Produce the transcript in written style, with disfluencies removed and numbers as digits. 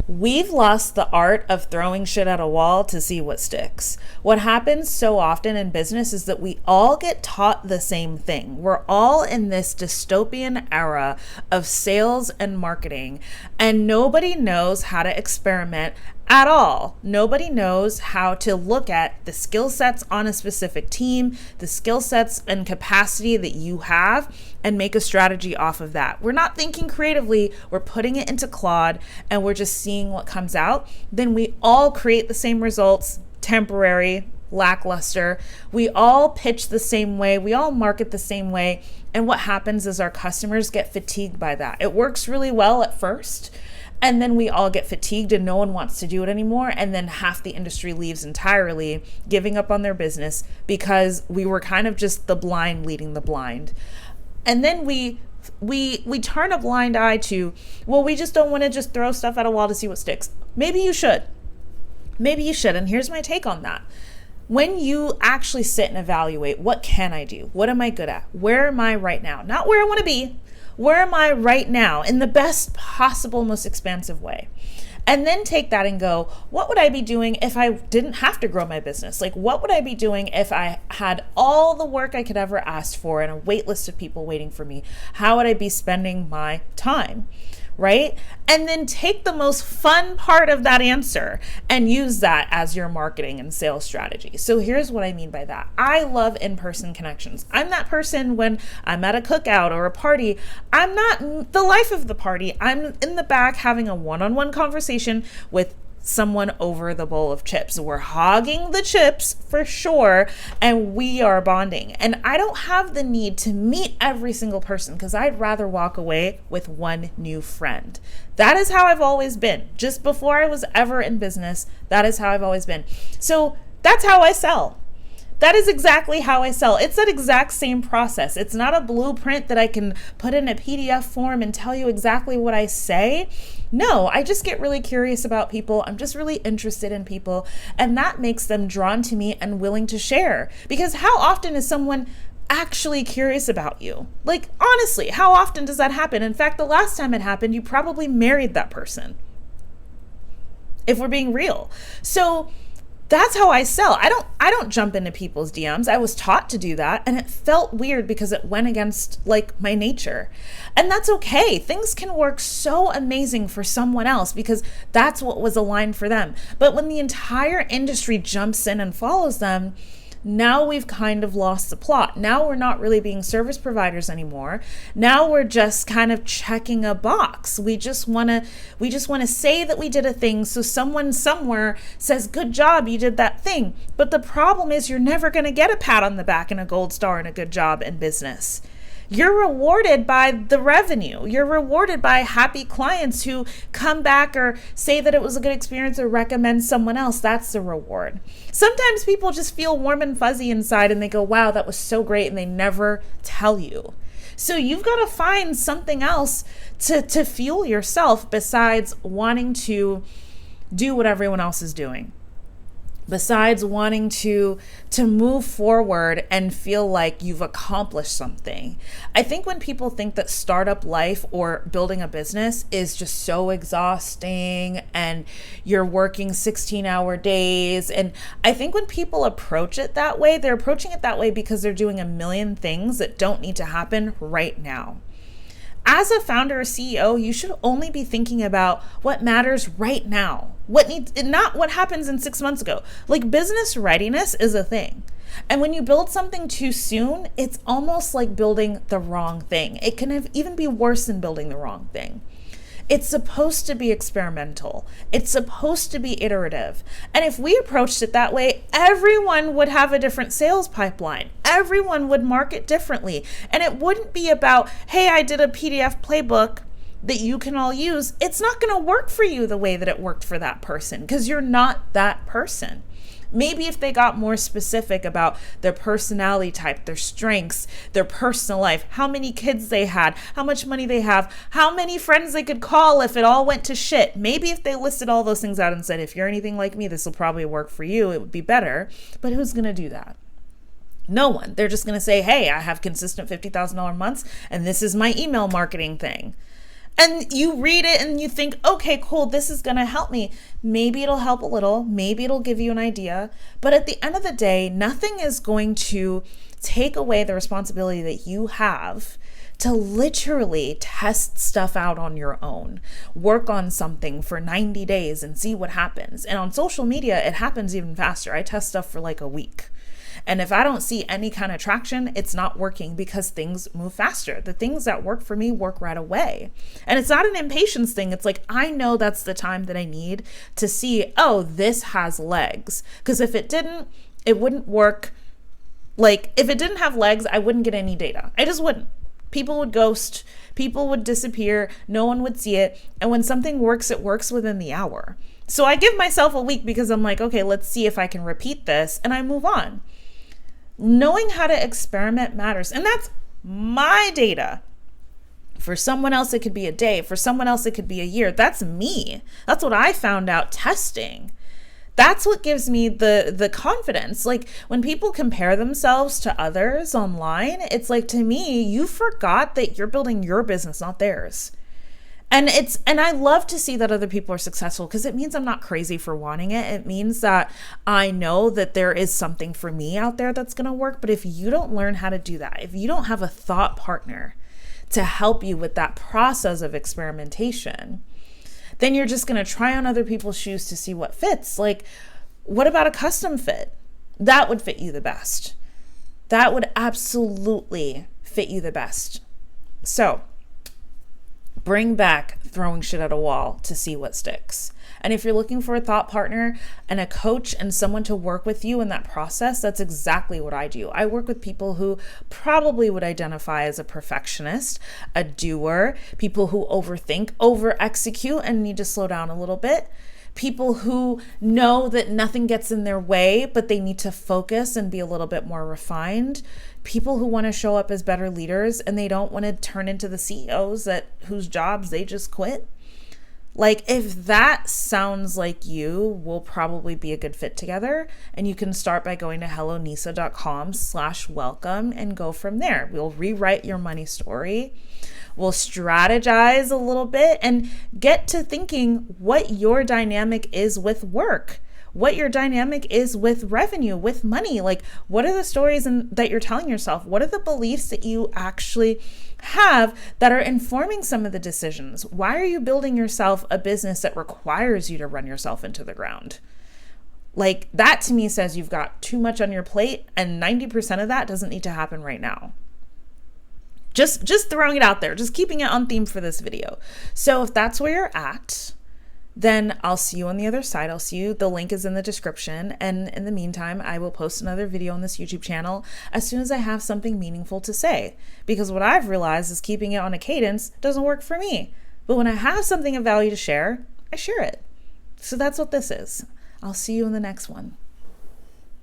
We've lost the art of throwing shit at a wall to see what sticks. What happens so often in business is that we all get taught the same thing. We're all in this dystopian era of sales and marketing, and nobody knows how to experiment at all. Nobody knows how to look at the skill sets on a specific team, the skill sets and capacity that you have, and make a strategy off of that. We're not thinking creatively, we're putting it into Claude and we're just seeing what comes out. Then we all create the same results, temporary, lackluster. We all pitch the same way, we all market the same way. And what happens is our customers get fatigued by that. It works really well at first, and then we all get fatigued and no one wants to do it anymore. And then half the industry leaves entirely, giving up on their business because we were kind of just the blind leading the blind. And then we turn a blind eye to, well, we just don't want to just throw stuff at a wall to see what sticks. Maybe you should. Maybe you should. And here's my take on that. When you actually sit and evaluate, what can I do? What am I good at? Where am I right now? Not where I want to be. Where am I right now in the best possible, most expansive way? And then take that and go, what would I be doing if I didn't have to grow my business? Like, what would I be doing if I had all the work I could ever ask for and a wait list of people waiting for me? How would I be spending my time? Right? And then take the most fun part of that answer and use that as your marketing and sales strategy. So here's what I mean by that. I love in-person connections. I'm that person when I'm at a cookout or a party. I'm not the life of the party. I'm in the back having a one-on-one conversation with someone over the bowl of chips. We're hogging the chips for sure, and we are bonding. And I don't have the need to meet every single person because I'd rather walk away with one new friend. That is how I've always been. Just before I was ever in business, that is how I've always been. So that's how I sell. That is exactly how I sell. It's that exact same process. It's not a blueprint that I can put in a PDF form and tell you exactly what I say. No, I just get really curious about people. I'm just really interested in people, and that makes them drawn to me and willing to share. Because how often is someone actually curious about you? Like, honestly, how often does that happen? In fact, the last time it happened, you probably married that person, if we're being real. So that's how I sell. I don't jump into people's DMs. I was taught to do that, and it felt weird because it went against like my nature. And that's okay. Things can work so amazing for someone else because that's what was aligned for them. But when the entire industry jumps in and follows them, now we've kind of lost the plot. Now we're not really being service providers anymore. Now we're just kind of checking a box. We just want to say that we did a thing so someone somewhere says, "Good job, you did that thing." But the problem is you're never going to get a pat on the back and a gold star and a good job in business. You're rewarded by the revenue. You're rewarded by happy clients who come back or say that it was a good experience or recommend someone else. That's the reward. Sometimes people just feel warm and fuzzy inside and they go, wow, that was so great, and they never tell you. So you've got to find something else to fuel yourself besides wanting to do what everyone else is doing. Besides wanting to move forward and feel like you've accomplished something. I think when people think that startup life or building a business is just so exhausting and you're working 16-hour days, and I think when people approach it that way, they're approaching it that way because they're doing a million things that don't need to happen right now. As a founder or CEO, you should only be thinking about what matters right now. Not what happens in 6 months ago. Like, business readiness is a thing. And when you build something too soon, it's almost like building the wrong thing. It can even be worse than building the wrong thing. It's supposed to be experimental. It's supposed to be iterative. And if we approached it that way, everyone would have a different sales pipeline. Everyone would market differently. And it wouldn't be about, hey, I did a PDF playbook that you can all use. It's not going to work for you the way that it worked for that person because you're not that person. Maybe if they got more specific about their personality type, their strengths, their personal life, how many kids they had, how much money they have, how many friends they could call if it all went to shit. Maybe if they listed all those things out and said, if you're anything like me, this will probably work for you, it would be better. But who's going to do that? No one. They're just going to say, hey, I have consistent $50,000 months and this is my email marketing thing. And you read it and you think, okay, cool, this is going to help me. Maybe it'll help a little. Maybe it'll give you an idea. But at the end of the day, nothing is going to take away the responsibility that you have to literally test stuff out on your own. Work on something for 90 days and see what happens. And on social media, it happens even faster. I test stuff for like a week. And if I don't see any kind of traction, it's not working because things move faster. The things that work for me work right away. And it's not an impatience thing. It's like, I know that's the time that I need to see, oh, this has legs. Because if it didn't, it wouldn't work. Like, if it didn't have legs, I wouldn't get any data. I just wouldn't. People would ghost. People would disappear. No one would see it. And when something works, it works within the hour. So I give myself a week because I'm like, okay, let's see if I can repeat this. And I move on. Knowing how to experiment matters. And that's my data. For someone else, it could be a day. For someone else, it could be a year. That's me. That's what I found out testing. That's what gives me the confidence. Like when people compare themselves to others online, it's like, to me, you forgot that you're building your business, not theirs. And I love to see that other people are successful because it means I'm not crazy for wanting it. It means that I know that there is something for me out there that's going to work. But if you don't learn how to do that, if you don't have a thought partner to help you with that process of experimentation, then you're just going to try on other people's shoes to see what fits. Like, what about a custom fit? That would fit you the best. That would absolutely fit you the best. So bring back throwing shit at a wall to see what sticks. And if you're looking for a thought partner and a coach and someone to work with you in that process, that's exactly what I do. I work with people who probably would identify as a perfectionist, a doer, people who overthink, over execute, and need to slow down a little bit. People who know that nothing gets in their way, but they need to focus and be a little bit more refined. People who want to show up as better leaders and they don't want to turn into the CEOs whose jobs they just quit. Like, if that sounds like you, we'll probably be a good fit together. And you can start by going to helloneysa.com/welcome and go from there. We'll rewrite your money story. We'll strategize a little bit and get to thinking what your dynamic is with work, what your dynamic is with revenue, with money. Like, what are the stories that you're telling yourself? What are the beliefs that you actually have that are informing some of the decisions? Why are you building yourself a business that requires you to run yourself into the ground? Like, that to me says you've got too much on your plate, and 90% of that doesn't need to happen right now. Just throwing it out there, just keeping it on theme for this video. So if that's where you're at, then I'll see you on the other side. I'll see you. The link is in the description. And in the meantime, I will post another video on this YouTube channel as soon as I have something meaningful to say. Because what I've realized is keeping it on a cadence doesn't work for me. But when I have something of value to share, I share it. So that's what this is. I'll see you in the next one.